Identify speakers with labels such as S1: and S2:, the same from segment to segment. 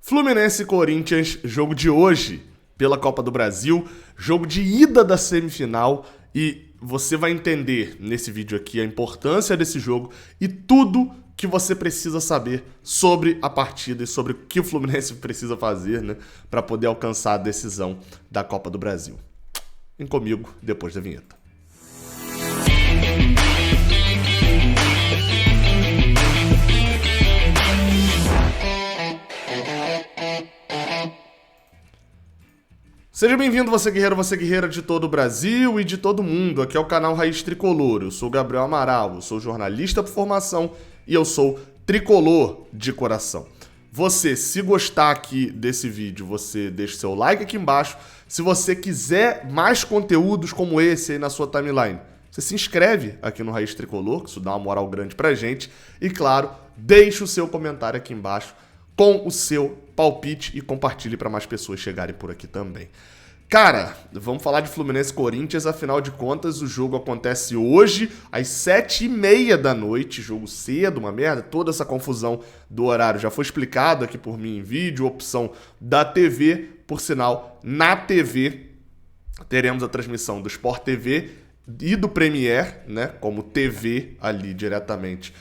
S1: Fluminense e Corinthians, jogo de hoje pela Copa do Brasil, jogo de ida da semifinal, e você vai entender nesse vídeo aqui a importância desse jogo e tudo que você precisa saber sobre a partida e sobre o que o Fluminense precisa fazer, né, para poder alcançar a decisão da Copa do Brasil. Vem comigo depois da vinheta. Seja bem-vindo, você guerreira de todo o Brasil e de todo mundo. Aqui é o canal Raiz Tricolor. Eu sou Gabriel Amaral, eu sou jornalista por formação e eu sou tricolor de coração. Você, se gostar aqui desse vídeo, você deixa o seu like aqui embaixo. Se você quiser mais conteúdos como esse aí na sua timeline, você se inscreve aqui no Raiz Tricolor, que isso dá uma moral grande pra gente. E claro, deixa o seu comentário aqui embaixo com o seu palpite e compartilhe para mais pessoas chegarem por aqui também. Cara, vamos falar de Fluminense e Corinthians, afinal de contas o jogo acontece hoje às 7h30 da noite, jogo cedo, uma merda, toda essa confusão do horário já foi explicado aqui por mim em vídeo, opção da TV, por sinal, na TV teremos a transmissão do Sport TV e do Premier, né, como TV ali diretamente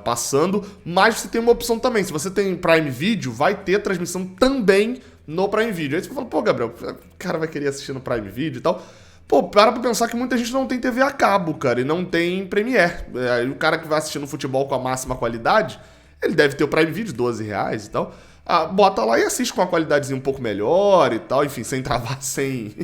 S1: passando, mas você tem uma opção também, se você tem Prime Video, vai ter transmissão também no Prime Video. Aí você fala, pô, Gabriel, o cara vai querer assistir no Prime Video e tal. Pô, para pra pensar que muita gente não tem TV a cabo, cara, e não tem Premier. Aí o cara que vai assistir no futebol com a máxima qualidade, ele deve ter o Prime Video, R$12 e tal. Bota lá e assiste com uma qualidadezinha um pouco melhor e tal, enfim, sem travar, sem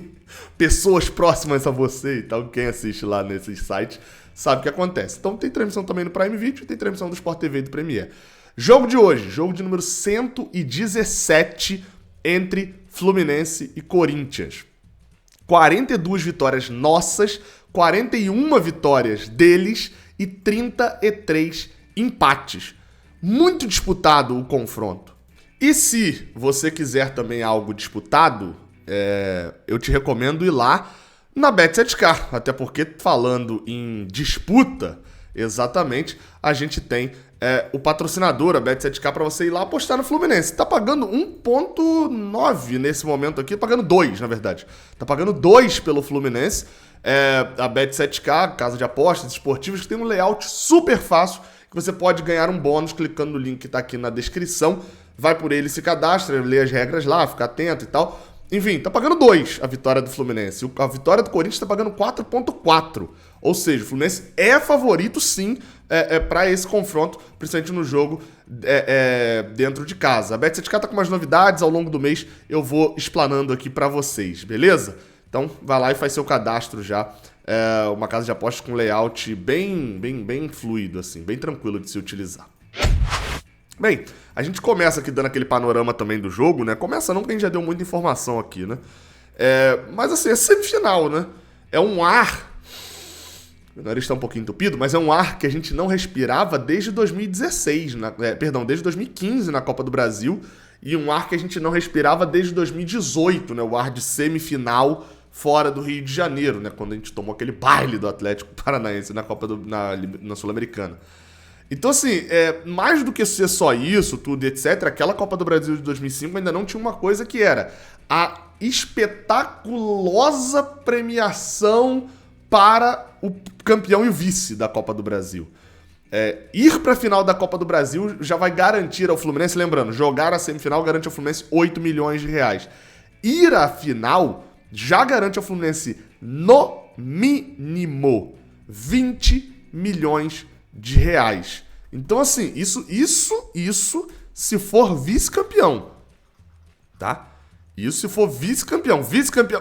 S1: pessoas próximas a você e tal. Quem assiste lá nesses sites sabe o que acontece. Então tem transmissão também no Prime Video, tem transmissão do Sport TV e do Premier. Jogo de hoje, jogo de número 117 entre Fluminense e Corinthians. 42 vitórias nossas, 41 vitórias deles e 33 empates. Muito disputado o confronto. E se você quiser também algo disputado, eu te recomendo ir lá na Bet7k, até porque falando em disputa, exatamente, a gente tem o patrocinador, a Bet7k, para você ir lá apostar no Fluminense. Tá pagando 1,9 nesse momento aqui, pagando 2, na verdade. Tá pagando 2 pelo Fluminense. A Bet7k, casa de apostas esportivas, que tem um layout super fácil, que você pode ganhar um bônus clicando no link que tá aqui na descrição. Vai por ele, se cadastra, lê as regras lá, fica atento e tal. Enfim, tá pagando 2 a vitória do Fluminense. A vitória do Corinthians tá pagando 4,4. Ou seja, o Fluminense é favorito sim para esse confronto, principalmente no jogo dentro de casa. A Bet7k tá com umas novidades, ao longo do mês eu vou explanando aqui para vocês, beleza? Então vai lá e faz seu cadastro já. Uma casa de apostas com layout bem fluido, assim, bem tranquilo de se utilizar. Bem, a gente começa aqui dando aquele panorama também do jogo, né? Começa não, porque a gente já deu muita informação aqui, né? Mas assim, é semifinal, né? É um ar... Meu nariz está um pouquinho entupido, mas é um ar que a gente não respirava desde 2016, desde 2015 na Copa do Brasil, e um ar que a gente não respirava desde 2018, né? O ar de semifinal fora do Rio de Janeiro, né? Quando a gente tomou aquele baile do Atlético Paranaense na na Sul-Americana. Então, assim, mais do que ser só isso, tudo e etc., aquela Copa do Brasil de 2005 ainda não tinha uma coisa que era a espetaculosa premiação para o campeão e o vice da Copa do Brasil. Ir para a final da Copa do Brasil já vai garantir ao Fluminense, lembrando, jogar a semifinal garante ao Fluminense 8 milhões de reais. Ir à final já garante ao Fluminense, no mínimo, 20 milhões de reais. Então, assim, isso se for vice-campeão, tá? Isso se for vice-campeão,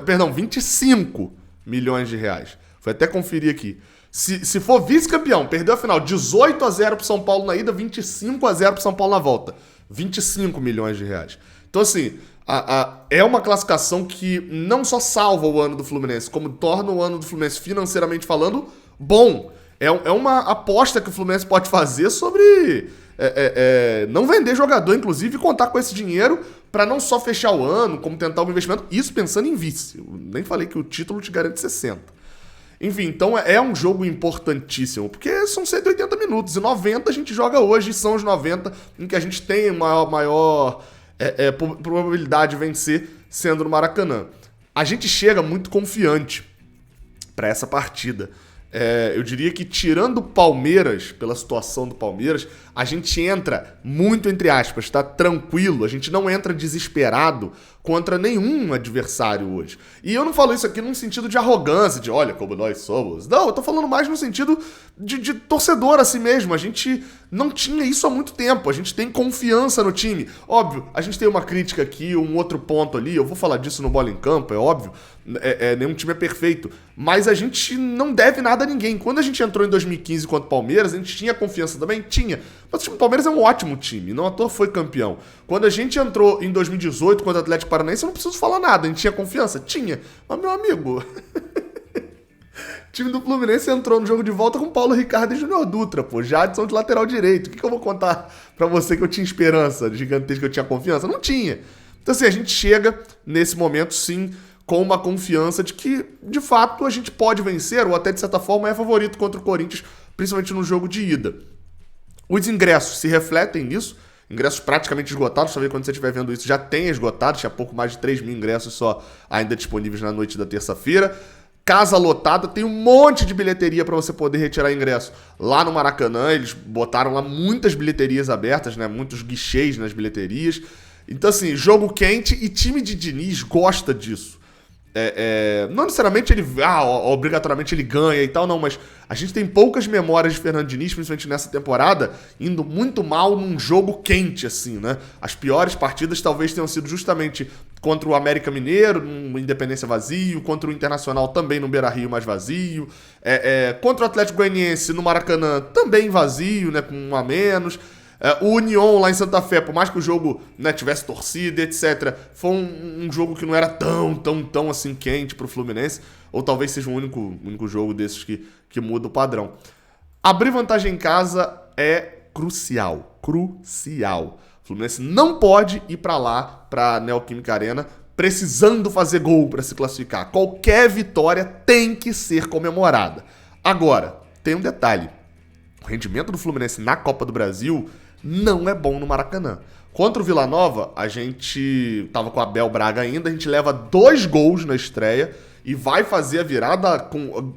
S1: perdão, 25 milhões de reais. Foi até conferir aqui. Se for vice-campeão, perdeu a final 18-0 pro São Paulo na ida, 25-0 pro São Paulo na volta. 25 milhões de reais. Então, assim, é uma classificação que não só salva o ano do Fluminense, como torna o ano do Fluminense, financeiramente falando, bom. É uma aposta que o Fluminense pode fazer sobre não vender jogador, inclusive, e contar com esse dinheiro para não só fechar o ano, como tentar um investimento, isso pensando em vice. Eu nem falei que o título te garante 60. Enfim, então é um jogo importantíssimo, porque são 180 minutos, e 90 a gente joga hoje, e são os 90 em que a gente tem maior probabilidade de vencer sendo no Maracanã. A gente chega muito confiante para essa partida. Eu diria que tirando o Palmeiras, pela situação do Palmeiras, a gente entra muito, entre aspas, tá tranquilo, a gente não entra desesperado contra nenhum adversário hoje. E eu não falo isso aqui num sentido de arrogância, de olha como nós somos. Não, eu tô falando mais no sentido de torcedor assim mesmo. A gente não tinha isso há muito tempo, a gente tem confiança no time. Óbvio, a gente tem uma crítica aqui, um outro ponto ali, eu vou falar disso no Bola em Campo, é óbvio. Nenhum time é perfeito, mas a gente não deve nada a ninguém. Quando a gente entrou em 2015 contra o Palmeiras, a gente tinha confiança também? Tinha. Mas o time do Palmeiras é um ótimo time, não à toa foi campeão. Quando a gente entrou em 2018 contra o Atlético Paranaense, eu não preciso falar nada, a gente tinha confiança? Tinha. Mas, meu amigo, o time do Fluminense entrou no jogo de volta com Paulo Ricardo e Júnior Dutra, pô, Jadson de lateral direito. O que eu vou contar pra você que eu tinha esperança gigantesca, que eu tinha confiança? Não tinha. Então, assim, a gente chega nesse momento, sim, com uma confiança de que, de fato, a gente pode vencer, ou até, de certa forma, é favorito contra o Corinthians, principalmente no jogo de ida. Os ingressos se refletem nisso, ingressos praticamente esgotados, talvez quando você estiver vendo isso já tenha esgotado, tinha pouco mais de 3 mil ingressos só ainda disponíveis na noite da terça-feira. Casa lotada, tem um monte de bilheteria para você poder retirar ingresso. Lá no Maracanã, eles botaram lá muitas bilheterias abertas, né? Muitos guichês nas bilheterias. Então, assim, jogo quente e time de Diniz gosta disso. Não necessariamente ele obrigatoriamente ele ganha e tal, não, mas a gente tem poucas memórias de Fernando Diniz, principalmente nessa temporada, indo muito mal num jogo quente, assim, né? As piores partidas talvez tenham sido justamente contra o América Mineiro, no Independência vazio, contra o Internacional também no Beira-Rio mais vazio, contra o Atlético Goianiense no Maracanã também vazio, né, com um a menos. O União lá em Santa Fé, por mais que o jogo, né, tivesse torcida, etc., foi um jogo que não era tão assim quente pro Fluminense, ou talvez seja o único jogo desses que muda o padrão. Abrir vantagem em casa é crucial. O Fluminense não pode ir pra lá, pra Neoquímica Arena, precisando fazer gol pra se classificar. Qualquer vitória tem que ser comemorada. Agora, tem um detalhe. O rendimento do Fluminense na Copa do Brasil não é bom no Maracanã. Contra o Vila Nova, a gente tava com o Abel Braga ainda, a gente leva 2 gols na estreia e vai fazer a virada com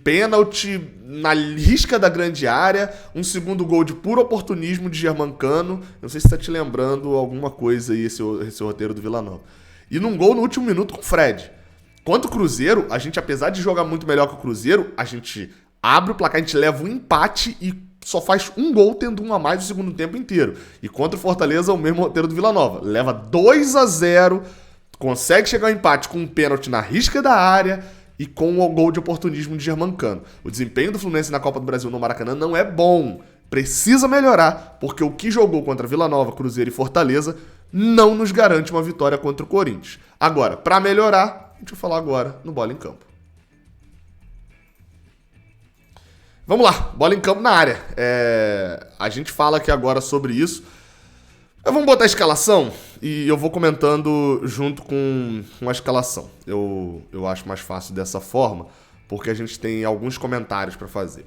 S1: pênalti na risca da grande área, um segundo gol de puro oportunismo de Germancano. Não sei se tá te lembrando alguma coisa aí, esse roteiro do Vila Nova. E num gol no último minuto com o Fred. Contra o Cruzeiro, a gente, apesar de jogar muito melhor que o Cruzeiro, a gente abre o placar, a gente leva um empate e só faz um gol tendo um a mais o segundo tempo inteiro. E contra o Fortaleza, o mesmo roteiro do Vila Nova. Leva 2-0, consegue chegar ao empate com um pênalti na risca da área e com o gol de oportunismo de Germancano. O desempenho do Fluminense na Copa do Brasil no Maracanã não é bom. Precisa melhorar, porque o que jogou contra Vila Nova, Cruzeiro e Fortaleza não nos garante uma vitória contra o Corinthians. Agora, para melhorar, a gente vai falar agora no Bola em Campo. Vamos lá, Bola em Campo na área. A gente fala aqui agora sobre isso. Vamos botar a escalação e eu vou comentando junto com a escalação. Eu acho mais fácil dessa forma, porque a gente tem alguns comentários para fazer.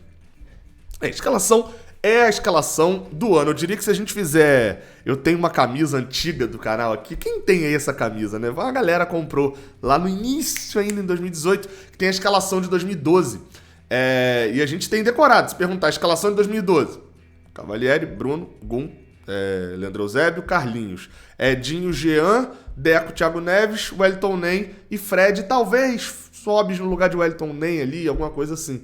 S1: A escalação é a escalação do ano. Eu diria que se a gente fizer... Eu tenho uma camisa antiga do canal aqui. Quem tem aí essa camisa, né? A galera comprou lá no início ainda, em 2018, que tem a escalação de 2012. E a gente tem decorado. Se perguntar a escalação de 2012, Cavalieri, Bruno, Gum, Leandro Eusébio, Carlinhos, Edinho, Jean, Deco, Thiago Neves, Wellington Nem e Fred. Talvez Sobis no lugar de Wellington Nem ali, alguma coisa assim.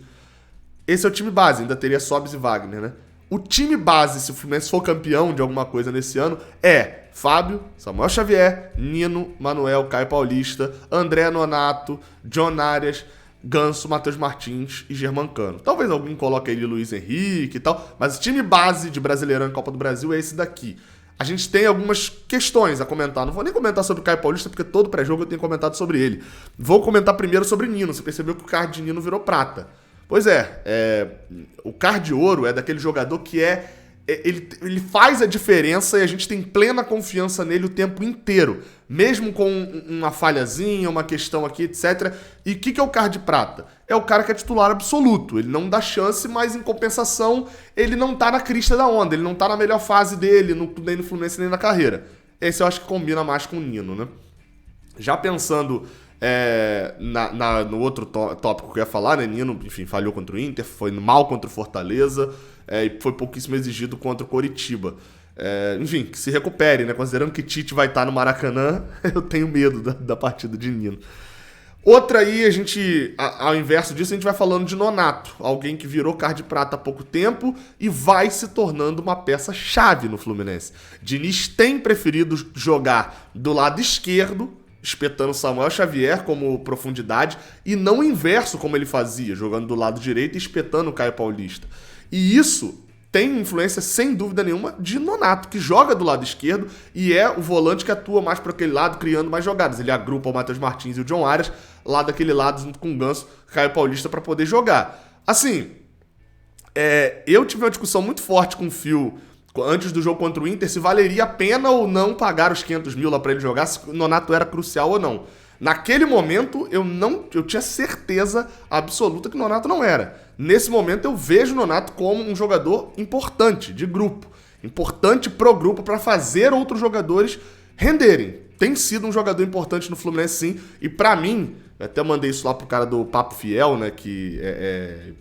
S1: Esse é o time base, ainda teria Sobis e Wagner, né? O time base, se o Fluminense for campeão de alguma coisa nesse ano, é Fábio, Samuel Xavier, Nino, Manuel, Caio Paulista, André Nonato, John Arias, Ganso, Matheus Martins e Germancano. Talvez alguém coloque aí Luiz Henrique e tal, mas o time base de Brasileirão e Copa do Brasil é esse daqui. A gente tem algumas questões a comentar. Não vou nem comentar sobre o Caio Paulista, porque todo pré-jogo eu tenho comentado sobre ele. Vou comentar primeiro sobre Nino. Você percebeu que o card de Nino virou prata. Pois o card de ouro é daquele jogador que é ele faz a diferença e a gente tem plena confiança nele o tempo inteiro. Mesmo com uma falhazinha, uma questão aqui, etc. E o que é o cara de prata? É o cara que é titular absoluto. Ele não dá chance, mas em compensação, ele não tá na crista da onda. Ele não tá na melhor fase dele, nem no Fluminense, nem na carreira. Esse eu acho que combina mais com o Nino, né? Já pensando no outro tópico que eu ia falar, né? Nino, enfim, falhou contra o Inter, foi mal contra o Fortaleza e foi pouquíssimo exigido contra o Coritiba. Enfim, que se recupere, né? Considerando que Tite vai estar no Maracanã, eu tenho medo da partida de Nino. Outra aí, ao inverso disso, a gente vai falando de Nonato, alguém que virou card de prata há pouco tempo e vai se tornando uma peça-chave no Fluminense. Diniz tem preferido jogar do lado esquerdo, espetando Samuel Xavier como profundidade, e não o inverso como ele fazia, jogando do lado direito e espetando o Caio Paulista. E isso tem influência, sem dúvida nenhuma, de Nonato, que joga do lado esquerdo e é o volante que atua mais para aquele lado, criando mais jogadas. Ele agrupa o Matheus Martins e o John Arias lá daquele lado, junto com o Ganso, Caio Paulista, para poder jogar. Assim, eu tive uma discussão muito forte com o Phil antes do jogo contra o Inter, se valeria a pena ou não pagar os 500 mil lá para ele jogar, se o Nonato era crucial ou não. Naquele momento, eu tinha certeza absoluta que o Nonato não era. Nesse momento, eu vejo o Nonato como um jogador importante, de grupo. Importante pro grupo, para fazer outros jogadores renderem. Tem sido um jogador importante no Fluminense, sim. E pra mim, eu até mandei isso lá pro cara do Papo Fiel, né, que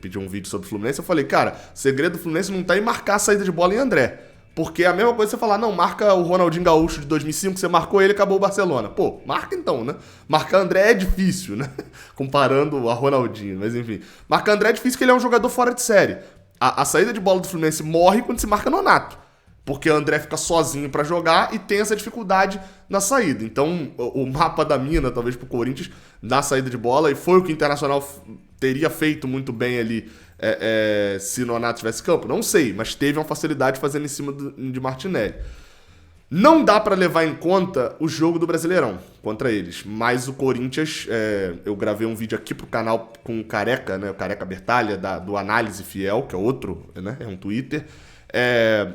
S1: pediu um vídeo sobre o Fluminense. Eu falei, cara, o segredo do Fluminense não tá em marcar a saída de bola em André. Porque é a mesma coisa você falar, não, marca o Ronaldinho Gaúcho de 2005, você marcou ele e acabou o Barcelona. Pô, marca então, né? Marcar André é difícil, né? Comparando a Ronaldinho, mas enfim. Marcar André é difícil porque ele é um jogador fora de série. A saída de bola do Fluminense morre quando se marca Nonato. Porque o André fica sozinho pra jogar e tem essa dificuldade na saída. Então, o mapa da mina, talvez pro Corinthians, na saída de bola, e foi o que o Internacional teria feito muito bem ali se Nonato tivesse campo? Não sei, mas teve uma facilidade fazendo em cima de Martinelli. Não dá pra levar em conta o jogo do Brasileirão contra eles, mas o Corinthians, eu gravei um vídeo aqui pro canal com o Careca, né, o Careca Bertalha, do Análise Fiel, que é outro, né, é um Twitter.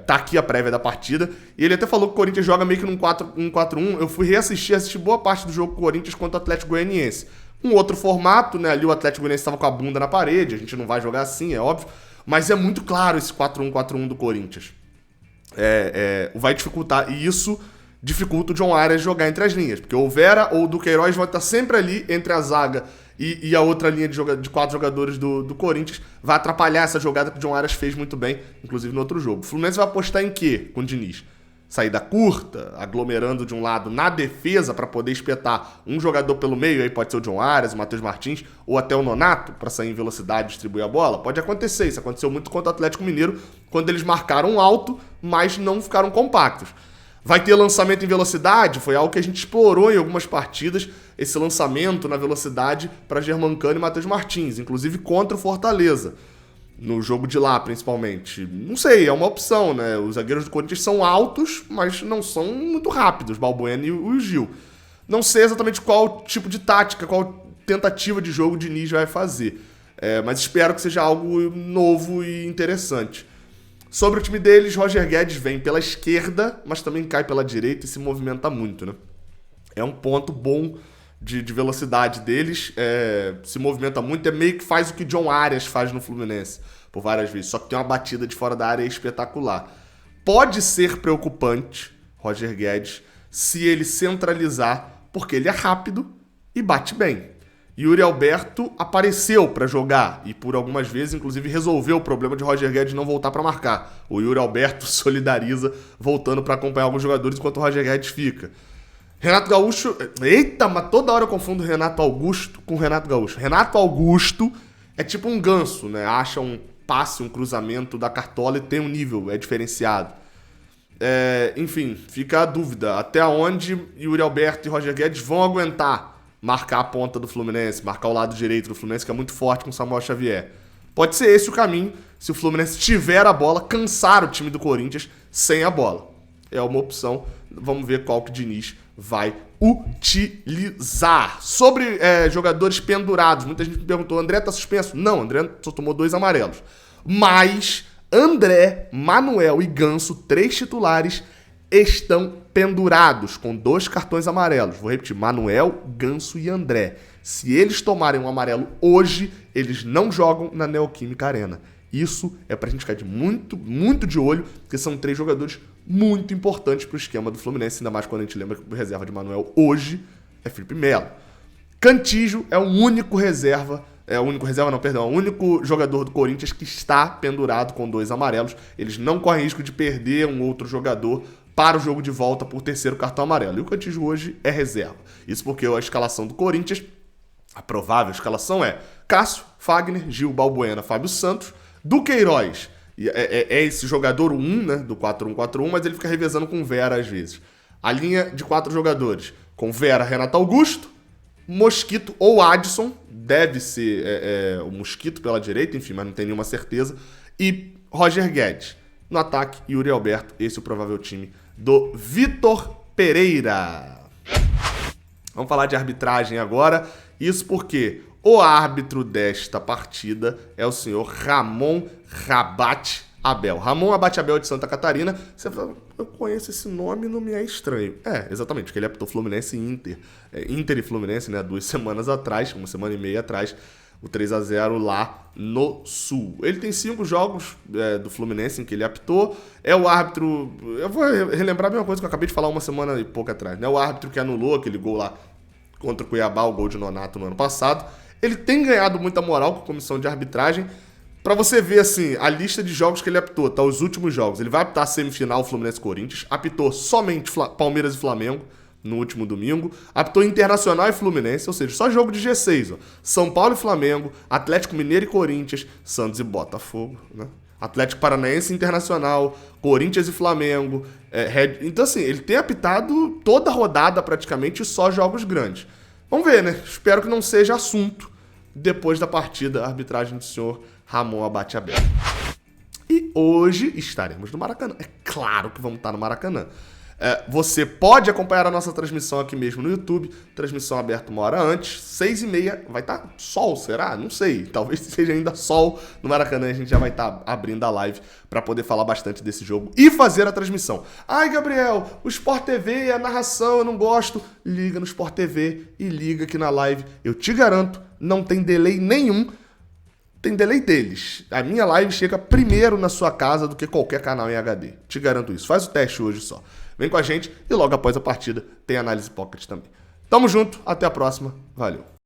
S1: Tá aqui a prévia da partida, e ele até falou que o Corinthians joga meio que num 4-1-4-1. Eu fui assisti boa parte do jogo do Corinthians contra o Atlético Goianiense. Um outro formato, né? Ali o Atlético Goianiense estava com a bunda na parede, a gente não vai jogar assim, é óbvio, mas é muito claro esse 4-1-4-1 do Corinthians. Vai dificultar, e isso dificulta o John Arias jogar entre as linhas, porque o Vera ou o Duqueiroz vão estar sempre ali entre a zaga e a outra linha de 4 jogadores do Corinthians, vai atrapalhar essa jogada que o John Arias fez muito bem, inclusive no outro jogo. O Fluminense vai apostar em quê com o Diniz? Saída curta, aglomerando de um lado na defesa para poder espetar um jogador pelo meio, aí pode ser o John Arias, o Matheus Martins, ou até o Nonato, para sair em velocidade e distribuir a bola. Pode acontecer, isso aconteceu muito contra o Atlético Mineiro, quando eles marcaram alto, mas não ficaram compactos. Vai ter lançamento em velocidade, foi algo que a gente explorou em algumas partidas, esse lançamento na velocidade para Germancano e Matheus Martins, inclusive contra o Fortaleza. No jogo de lá, principalmente. Não sei, é uma opção, né? Os zagueiros do Corinthians são altos, mas não são muito rápidos, Balbuena e o Gil. Não sei exatamente qual tipo de tática, qual tentativa de jogo o Diniz vai fazer. Mas espero que seja algo novo e interessante. Sobre o time deles, Roger Guedes vem pela esquerda, mas também cai pela direita e se movimenta muito, né? É um ponto bom de velocidade deles, se movimenta muito, meio que faz o que John Arias faz no Fluminense, por várias vezes, só que tem uma batida de fora da área espetacular. Pode ser preocupante, Roger Guedes, se ele centralizar, porque ele é rápido e bate bem. Yuri Alberto apareceu para jogar e por algumas vezes, inclusive, resolveu o problema de Roger Guedes não voltar para marcar. O Yuri Alberto solidariza voltando para acompanhar alguns jogadores enquanto o Roger Guedes fica. Renato Gaúcho... Eita, mas toda hora eu confundo Renato Augusto com Renato Gaúcho. Renato Augusto é tipo um Ganso, né? Acha um passe, um cruzamento da cartola e tem um nível, é diferenciado. Enfim, fica a dúvida. Até onde Yuri Alberto e Roger Guedes vão aguentar marcar a ponta do Fluminense, marcar o lado direito do Fluminense, que é muito forte com Samuel Xavier. Pode ser esse o caminho, se o Fluminense tiver a bola, cansar o time do Corinthians sem a bola. É uma opção. Vamos ver qual que o Diniz vai utilizar. Sobre jogadores pendurados, muita gente me perguntou, André tá suspenso? Não, André só tomou 2 amarelos. Mas André, Manuel e Ganso, 3 titulares, estão pendurados com 2 cartões amarelos. Vou repetir, Manuel, Ganso e André. Se eles tomarem um amarelo hoje, eles não jogam na Neoquímica Arena. Isso é pra gente ficar muito de olho, porque são 3 jogadores muito importantes pro esquema do Fluminense, ainda mais quando a gente lembra que o reserva de Manuel hoje é Felipe Melo. Cantígio é o único o único jogador do Corinthians que está pendurado com 2 amarelos. Eles não correm risco de perder um outro jogador para o jogo de volta por terceiro cartão amarelo. E o Cantígio hoje é reserva. Isso porque a escalação do Corinthians, a provável escalação é Cássio, Fagner, Gil, Balbuena, Fábio Santos, Duqueiroz. É esse jogador 1, né, do 4-1-4-1, mas ele fica revezando com Vera às vezes. A linha de 4 jogadores, com Vera, Renato Augusto, Mosquito ou Adson, deve ser o Mosquito pela direita, enfim, mas não tem nenhuma certeza, e Roger Guedes. No ataque, Yuri Alberto, esse é o provável time do Vitor Pereira. Vamos falar de arbitragem agora, isso porque o árbitro desta partida é o senhor Ramon Abate Abel. Ramon Abate Abel de Santa Catarina. Você fala, eu conheço esse nome, não me é estranho. Exatamente, porque ele apitou Fluminense e Inter. Inter e Fluminense, né, 2 semanas atrás, 1 semana e meia atrás, o 3-0 lá no Sul. Ele tem 5 jogos do Fluminense em que ele apitou. É o árbitro... Eu vou relembrar a mesma coisa que eu acabei de falar 1 semana e pouco atrás, né? O árbitro que anulou aquele gol lá contra o Cuiabá, o gol de Nonato no ano passado. Ele tem ganhado muita moral com a comissão de arbitragem. Pra você ver, assim, a lista de jogos que ele apitou, tá? Os últimos jogos. Ele vai apitar a semifinal Fluminense-Corinthians. Apitou somente Palmeiras e Flamengo no último domingo. Apitou Internacional e Fluminense, ou seja, só jogo de G6, ó. São Paulo e Flamengo, Atlético Mineiro e Corinthians, Santos e Botafogo, né? Atlético Paranaense e Internacional, Corinthians e Flamengo. Então, assim, ele tem apitado toda a rodada praticamente e só jogos grandes. Vamos ver, né? Espero que não seja assunto depois da partida, a arbitragem do senhor Ramon Abate Abel. E hoje estaremos no Maracanã. É claro que vamos estar no Maracanã. Você pode acompanhar a nossa transmissão aqui mesmo no YouTube. Transmissão aberta 1 hora antes, 6h30. Vai estar sol, será? Não sei. Talvez seja ainda sol no Maracanã. A gente já vai estar abrindo a live para poder falar bastante desse jogo e fazer a transmissão. Ai, Gabriel, o Sport TV, a narração, eu não gosto. Liga no Sport TV e liga aqui na live. Eu te garanto, não tem delay nenhum. Tem delay deles. A minha live chega primeiro na sua casa do que qualquer canal em HD. Te garanto isso. Faz o teste hoje só. Vem com a gente e logo após a partida tem Análise Pocket também. Tamo junto, até a próxima. Valeu.